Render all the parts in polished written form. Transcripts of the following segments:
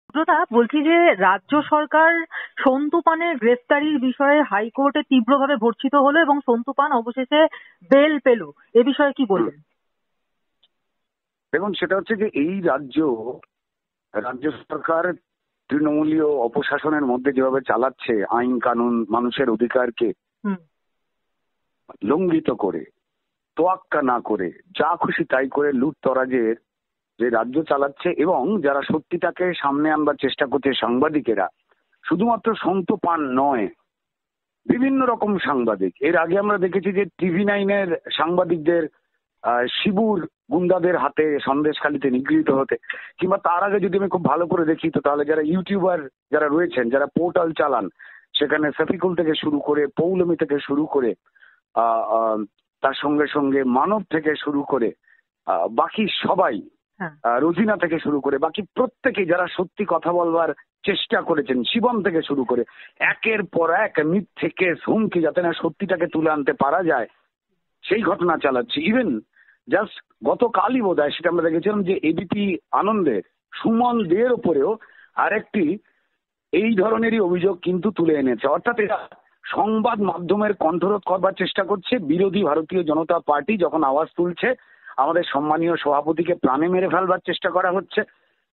সুব্রতা, বলছি যে রাজ্য সরকার সন্তু পানের গ্রেফতারির বিষয়ে হাইকোর্টে তীব্রভাবে ভর্ৎসিত হলো এবং সন্তু পান অবশেষে বেল পেল। এ বিষয়ে কি বলবেন? দেখুন, সেটা হচ্ছে যে এই রাজ্য সরকার তৃণমূলীয় অপশাসনের মধ্যে যেভাবে চালাচ্ছে, আইন কানুন মানুষের অধিকারকে লঙ্ঘিত করে, তোয়াক্কা না করে, যা খুশি তাই করে লুটতরাজের যে রাজ্য চালাচ্ছে, এবং যারা সত্যিটাকে সামনে আনবার চেষ্টা করছে সাংবাদিকেরা, শুধুমাত্র সন্তু পান নয়, বিভিন্ন রকম সাংবাদিক। এর আগে আমরা দেখেছি যে TV9-এর সাংবাদিকদের শিবুর গুন্ডাদের হাতে সন্দেশখালিতে নিগৃহীত হতে, কিংবা তার আগে যদি আমি খুব ভালো করে দেখি তো তাহলে যারা ইউটিউবার যারা রয়েছেন, যারা পোর্টাল চালান, সেখানে শফিকুল থেকে শুরু করে, পৌলমী থেকে শুরু করে, তার সঙ্গে সঙ্গে মানব থেকে শুরু করে বাকি সবাই, রোজিনা থেকে শুরু করে বাকি প্রত্যেকেই যারা সত্যি কথা বলবার চেষ্টা করেছেন, শিবম থেকে শুরু করে, একের পর এক মিথ্যে কেস, হুমকি, যাতে না সত্যিটাকে তুলে আনতে পারা যায় সেই ঘটনা চালাচ্ছে। ইভেন জাস্ট গতকালই বোধ হয় সেটা আমরা দেখেছিলাম যে এবিপি আনন্দে সুমন দের ওপরেও আরেকটি এই ধরনেরই অভিযোগ কিন্তু তুলে এনেছে। অর্থাৎ এরা সংবাদ মাধ্যমের কণ্ঠরোধ করবার চেষ্টা করছে। বিরোধী ভারতীয় জনতা পার্টি যখন আওয়াজ তুলছে, আমাদের সম্মানীয় সভাপতিকে প্রাণে মেরে ফেলবার চেষ্টা করা হচ্ছে।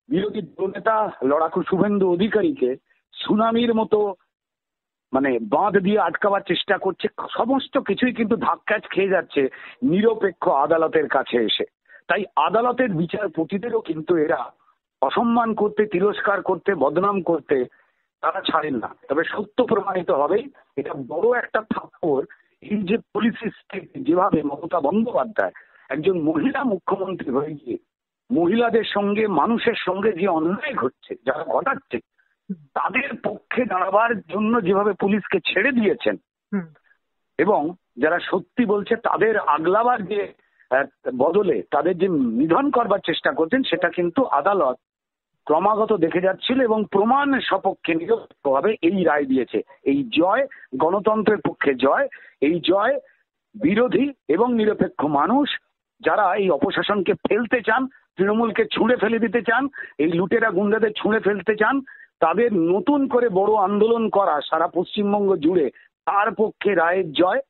বিরোধী দলনেতা লড়াকু শুভেন্দু অধিকারীকে সুনামির মতো বাঁধ দিয়ে আটকাবার চেষ্টা করছে। সমস্ত কিছুই কিন্তু ধাক্কাচ খেয়ে যাচ্ছে নিরপেক্ষ আদালতের কাছে এসে। তাই আদালতের বিচারপতিদেরও কিন্তু এরা অসম্মান করতে, তিরস্কার করতে, বদনাম করতে তারা ছাড়েন না। তবে সত্য প্রমাণিত হবেই। এটা বড় একটা থাপ্পড় এই যে পুলিশ স্টেটে যেভাবে মমতা বন্দ্যোপাধ্যায় একজন মহিলা মুখ্যমন্ত্রী হয়ে গিয়ে মহিলাদের সঙ্গে, মানুষের সঙ্গে যে অন্যায় ঘটছে, যারা ঘটাচ্ছে, তাদের পক্ষে দাঁড়াবার জন্য যেভাবে পুলিশকে ছেড়ে দিয়েছেন এবং যারা সত্যি বলছে তাদের আগলাবার যে বদলে তাদের যে নিধন করবার চেষ্টা করছেন, সেটা কিন্তু আদালত ক্রমাগত দেখে যাচ্ছিল এবং প্রমাণ সপক্ষে নিরপেক্ষভাবে এই রায় দিয়েছে। এই জয় গণতন্ত্রের পক্ষে জয়, এই জয় বিরোধী এবং নিরপেক্ষ মানুষ যারা এই অপশাসনকে ফেলতে চান, তৃণমূলকে ছুঁড়ে ফেলে দিতে চান, এই লুটেরা গুন্ডাদের ছুঁড়ে ফেলতে চান, তাদের নতুন করে বড় আন্দোলন করা সারা পশ্চিমবঙ্গ জুড়ে, তার পক্ষে রায়ের জয়,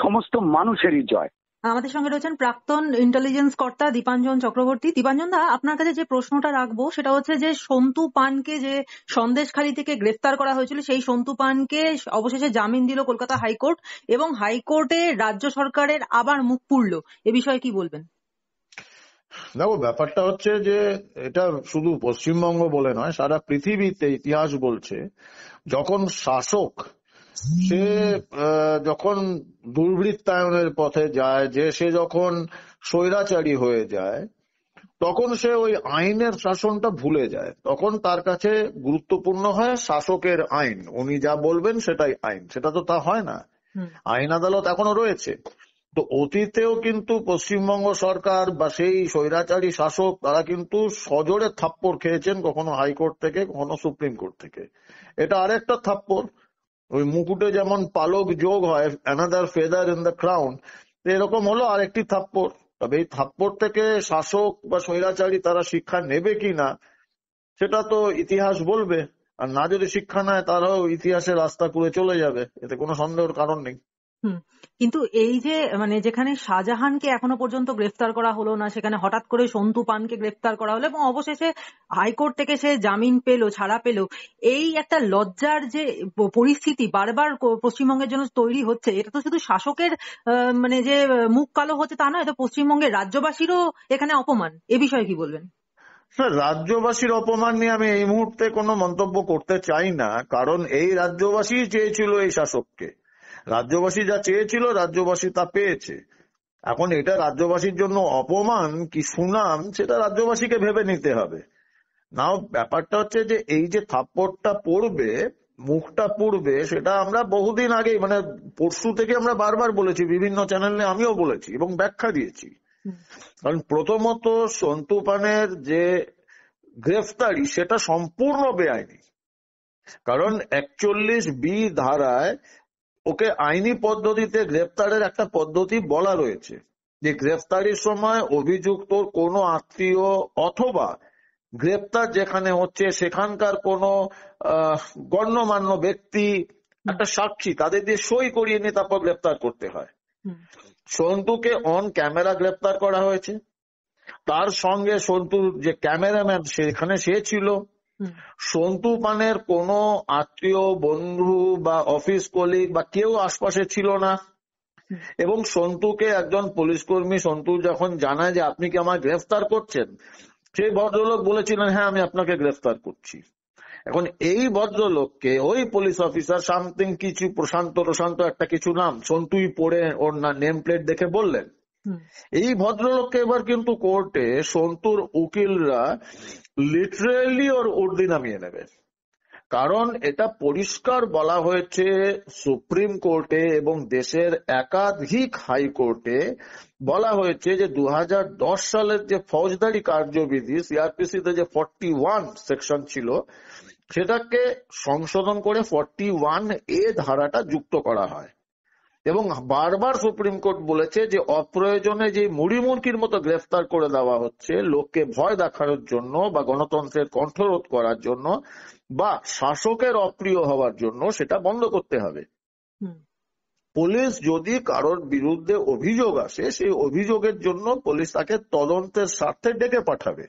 সমস্ত মানুষেরই জয়। আমাদের সঙ্গে রয়েছেন প্রাক্তন ইন্টেলিজেন্স কর্তা দীপাঞ্জন চক্রবর্তী। দীপাঞ্জন দা, আপনার কাছে যে প্রশ্নটা রাখবো সেটা হচ্ছে যে সন্তু পানকে যে সন্দেশখালি থেকে গ্রেফতার করা হয়েছিল, সেই সন্তু পানকে অবশেষে জামিন দিল কলকাতা হাইকোর্ট এবং হাইকোর্টে রাজ্য সরকারের আবার মুখ পুড়ল। এ বিষয়ে কি বলবেন? দেখো, ব্যাপারটা হচ্ছে যে এটা শুধু পশ্চিমবঙ্গ বলে নয়, সারা পৃথিবীতে ইতিহাস বলছে যখন শাসক সে যখন দুর্বৃত্তায়নের পথে যায়, যে সে যখন স্বৈরাচারী হয়ে যায়, তখন সে ওই আইনের শাসনটা ভুলে যায়। তখন তার কাছে গুরুত্বপূর্ণ হয় শাসকের আইন, উনি যা বলবেন সেটাই আইন। সেটা তো তা হয় না। আইন আদালত এখনো রয়েছে। তো অতীতেও কিন্তু পশ্চিমবঙ্গ সরকার বা সেই স্বৈরাচারী শাসক তারা কিন্তু সজোরে থাপ্পড় খেয়েছেন, কখনো হাইকোর্ট থেকে, কখনো সুপ্রিম কোর্ট থেকে। এটা আরেকটা থাপ্পড়। ওই মুকুটে যেমন পালক যোগ হয়, another feather in the crown, এরকম হলো আরেকটি থাপ্পড়। তবে এই থাপ্পড় থেকে শাসক বা স্বৈরাচারী তারা শিক্ষা নেবে কিনা সেটা তো ইতিহাস বলবে। আর না যদি শিক্ষা নেয় তারাও ইতিহাসের রাস্তা করে চলে যাবে, এতে কোনো সন্দেহের কারণ নেই। কিন্তু এই যে যেখানে শাহজাহানকে এখনো পর্যন্ত গ্রেফতার করা হলো না, সেখানে হঠাৎ করে সন্তু পানকে গ্রেফতার করা হলো এবং অবশেষে হাইকোর্ট থেকে সে জামিন পেলো, ছাড়া পেলো, এই একটা লজ্জার যে পরিস্থিতি বারবার পশ্চিমবঙ্গের জন্য তৈরি হচ্ছে, এটা তো শুধু শাসকের যে মুখ কালো হচ্ছে তা নয়, এটা পশ্চিমবঙ্গের রাজ্যবাসীরও এখানে অপমান। এ বিষয়ে কি বলবেন? রাজ্যবাসীর অপমান নিয়ে আমি এই মুহূর্তে কোনো মন্তব্য করতে চাই না, কারণ এই রাজ্যবাসী চেয়েছিল এই শাসককে। রাজ্যবাসী যা চেয়েছিল রাজ্যবাসী তা পেয়েছে। এখন এটা রাজ্যবাসীর জন্য অপমান কি সুনাম সেটা রাজ্যবাসীকে ভেবে নিতে হবে। নাও ব্যাপারটা হচ্ছে যে এই যে থাপ্পড়টা পড়বে, মুখটা পুড়বে, সেটা আমরা বহুদিন আগে পরশু থেকে আমরা বারবার বলেছি, বিভিন্ন চ্যানেলে আমিও বলেছি এবং ব্যাখ্যা দিয়েছি। কারণ প্রথমত সন্তু পানের যে গ্রেফতারি সেটা সম্পূর্ণ বেআইনি। কারণ 41B ধারায় ওকে আইনি পদ্ধতিতে গ্রেফতারের একটা পদ্ধতি বলা রয়েছে যে গ্রেফতারির সময় অভিযুক্ত কোনো আত্মীয় অথবা গ্রেপ্তার যেখানে হচ্ছে সেখানকার কোনো গণ্যমান্য ব্যক্তি, একটা সাক্ষী, তাদের দিয়ে সই করিয়ে নিয়ে তারপর গ্রেপ্তার করতে হয়। সন্তুকে অন ক্যামেরা গ্রেপ্তার করা হয়েছে, তার সঙ্গে সন্তুর যে ক্যামেরাম্যান সেখানে সে ছিল। সন্তু পানের কোনো আত্মীয়, বন্ধু বা অফিস কলিগ বা কেউ আশপাশে ছিল না। এবং সন্তুকে একজন পুলিশ কর্মী, সন্তু যখন জানায় যে আপনি কি আমার গ্রেফতার করছেন, সেই ভদ্রলোক বলেছিলেন হ্যাঁ আমি আপনাকে গ্রেফতার করছি। এখন এই ভদ্রলোককে ওই পুলিশ অফিসার সামথিং কিছু প্রশান্ত একটা কিছু নাম সন্তুই পড়ে ওর নেম প্লেট দেখে বললেন। এই ভদ্রলোককে এবার কিন্তু কোর্টে সন্তুর উকিলরা লিটারেলি ওর উর্দি নামিয়ে নেবে, কারণ এটা পরিষ্কার বলা হয়েছে সুপ্রিম কোর্টে এবং দেশের একাধিক হাইকোর্টে বলা হয়েছে যে 2010 সালের যে ফৌজদারি কার্যবিধি সিআরপিসিতে যে 41 সেকশন ছিল সেটাকে সংশোধন করে 41A ধারাটা যুক্ত করা হয়। এবং বারবার সুপ্রিম কোর্ট বলেছে যে অপ্রয়োজনে যে মুড়িমুড়কির মতো গ্রেফতার করে দেওয়া হচ্ছে লোককে ভয় দেখানোর জন্য বা গণতন্ত্রের কণ্ঠরোধ করার জন্য বা শাসকের অপ্রিয় হওয়ার জন্য, সেটা বন্ধ করতে হবে। পুলিশ যদি কারোর বিরুদ্ধে অভিযোগ আসে সেই অভিযোগের জন্য পুলিশ তাকে তদন্তের স্বার্থে ডেকে পাঠাবে।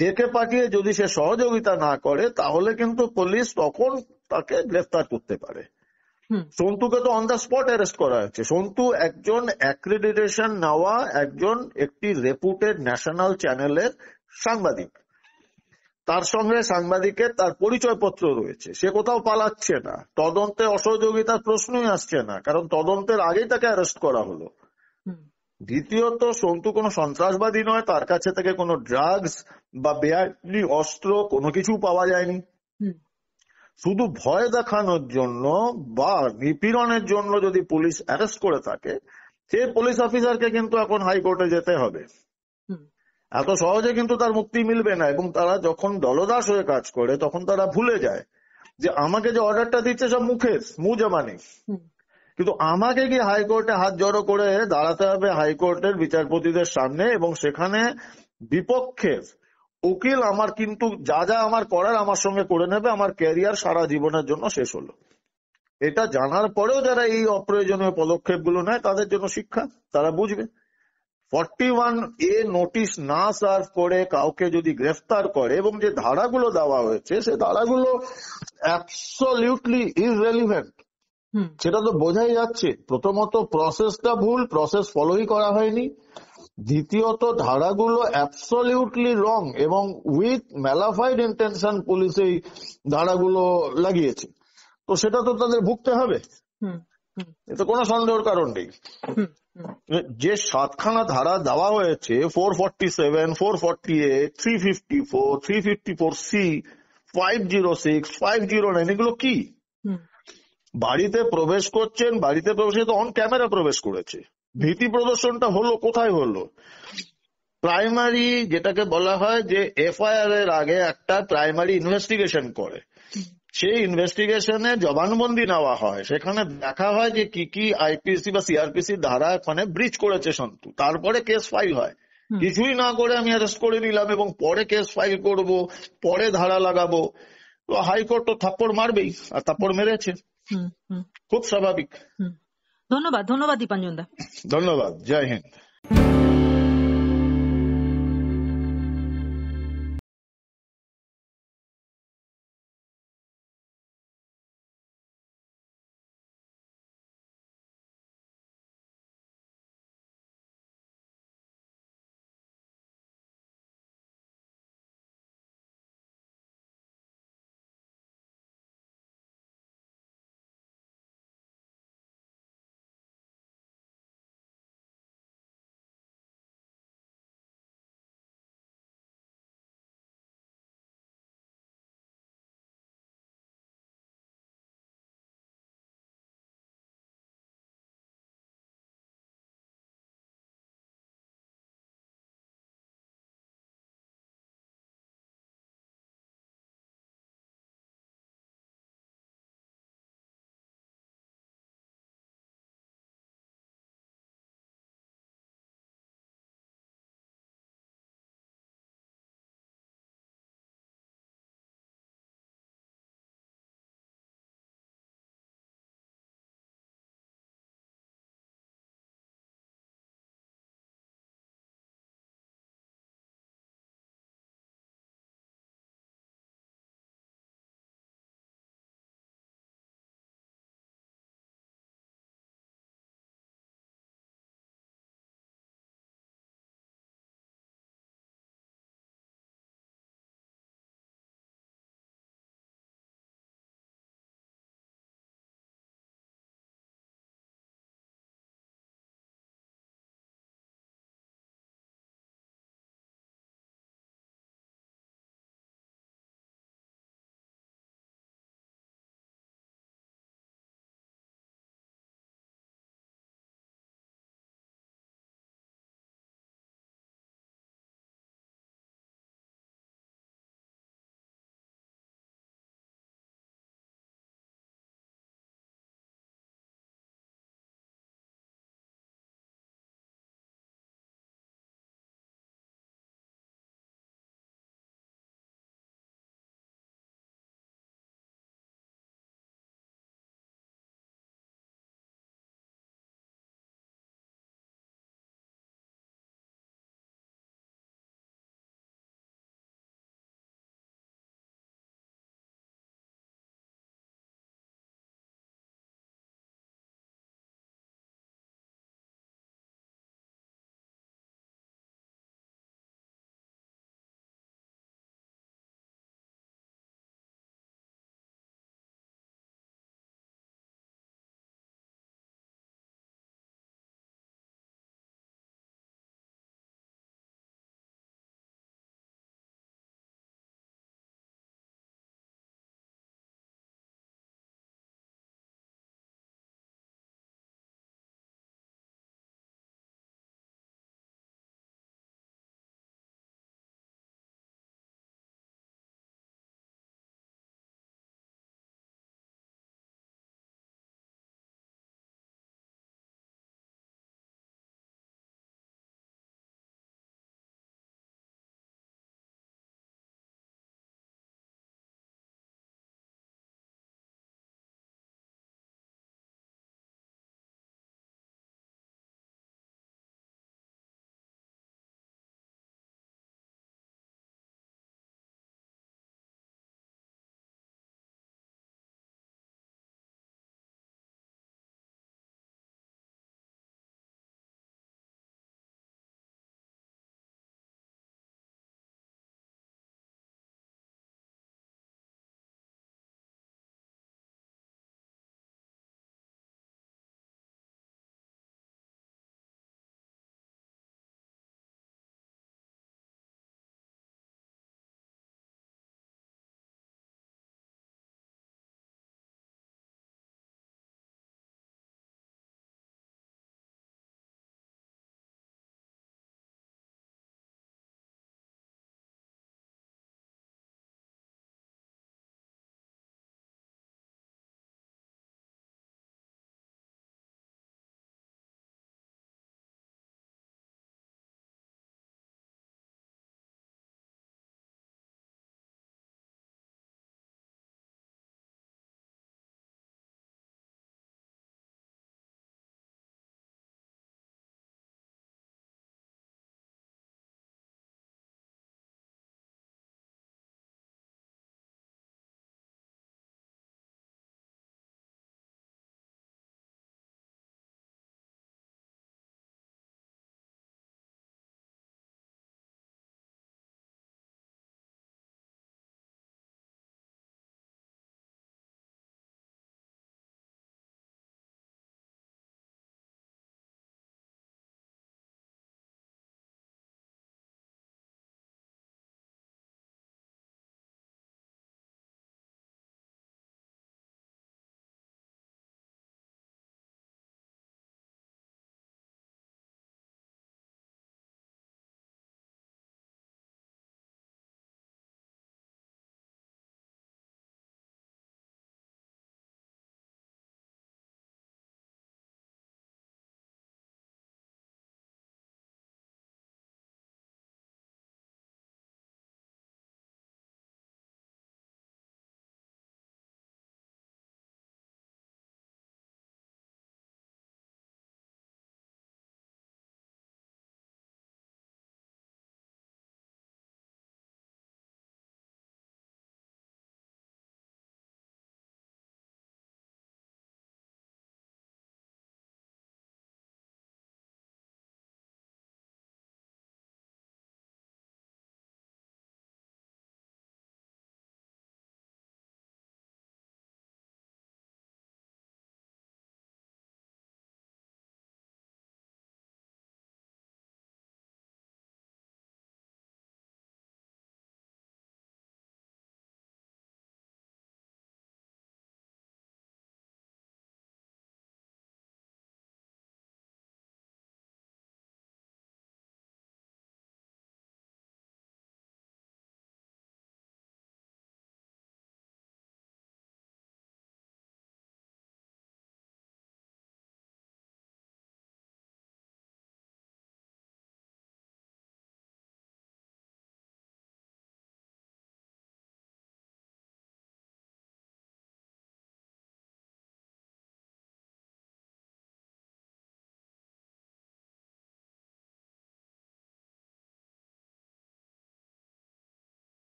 ডেকে পাঠিয়ে যদি সে সহযোগিতা না করে তাহলে কিন্তু পুলিশ তখন তাকে গ্রেফতার করতে পারে। সন্তুকে তো অন দ্য স্পট অ্যারেস্ট করা হয়েছে। সন্তু একজন অ্যাক্রেডিটেশন নেওয়া একটি রেপুটেড ন্যাশনাল চ্যানেলের সাংবাদিক, তার সঙ্গে সাংবাদিকের তার পরিচয়পত্র রয়েছে, সে কোথাও পালাচ্ছে না, তদন্তে অসহযোগিতার প্রশ্নই আসছে না, কারণ তদন্তের আগেই তাকে অ্যারেস্ট করা হলো। দ্বিতীয়ত সন্তু কোনো সন্ত্রাসবাদী নয়, তার কাছে থেকে কোনো ড্রাগস বা বেআইনি অস্ত্র কোনো কিছু পাওয়া যায়নি। শুধু ভয় দেখানোর জন্য বা নিপীড়নের জন্য যদি পুলিশ অ্যারেস্ট করে থাকে, সেই পুলিশ অফিসারকে কিন্তু এখন হাইকোর্টে যেতে হবে। এত সহজে কিন্তু তার মুক্তি মিলবে না। এবং তারা যখন দলদাস হয়ে কাজ করে তখন তারা ভুলে যায় যে আমাকে যে অর্ডারটা দিচ্ছে সব মুখ জমানি, কিন্তু আমাকে কি হাইকোর্টে হাত জড়ো করে দাঁড়াতে হবে হাইকোর্টের বিচারপতিদের সামনে, এবং সেখানে বিপক্ষের উকিল আমার কিন্তু যা যা আমার করার আমার সঙ্গে করে নেবে, আমার ক্যারিয়ার সারা জীবনের জন্য শেষ হলো। এটা জানার পরেও যারা এই অপ্রয়োজনীয় পদক্ষেপগুলো নেয় তাদের জন্য শিক্ষা, তারা বুঝবে। 41A নোটিশ না সার্ভ করে কাউকে যদি গ্রেফতার করে এবং যে ধারাগুলো দেওয়া হয়েছে সে ধারাগুলো অ্যাবসলিউটলি ইররেলিভেন্ট, সেটা তো বোঝাই যাচ্ছে। প্রথমত প্রসেসটা ভুল, প্রসেস ফলোই করা হয়নি। দ্বিতীয়ত ধারাগুলো অ্যাবসলিউটলি রং এবং উইথ ম্যালাফাইড ইন্টেনশন পুলিশ এই ধারাগুলো লাগিয়েছে, তো সেটা তো তাদের ভুগতে হবে, এতে কোনো সন্দেহের কারণ নেই। যে 7খানা ধারা দেওয়া হয়েছে 447, 448, 354, 354C, 506, 509, এগুলো কি? বাড়িতে প্রবেশ করছেন, বাড়িতে প্রবেশে তো অন ক্যামেরা প্রবেশ করেছে, ভীতি প্রদর্শনটা হলো কোথায় হলো? প্রাইমারি যেটাকে বলা হয় যে এফআইআর এর আগে একটা প্রাইমারি ইনভেস্টিগেশন করে, সেই ইনভেস্টিগেশনে জবানবন্দি নেওয়া হয়, সেখানে দেখা হয় যে কি কি আইপিসি বা সিআরপিসি ধারা ওখানে ব্রিচ করেছে সন্তু, তারপরে কেস ফাইল হয়। কিছুই না করে আমি অ্যারেস্ট করে নিলাম এবং পরে কেস ফাইল করব, পরে ধারা লাগাবো, তো হাইকোর্ট তো থাপ্পড় মারবেই, আর থাপ্পড় মেরেছে, খুব স্বাভাবিক। ধন্যবাদ দীপাঞ্জন দা। ধন্যবাদ, জয় হিন্দ।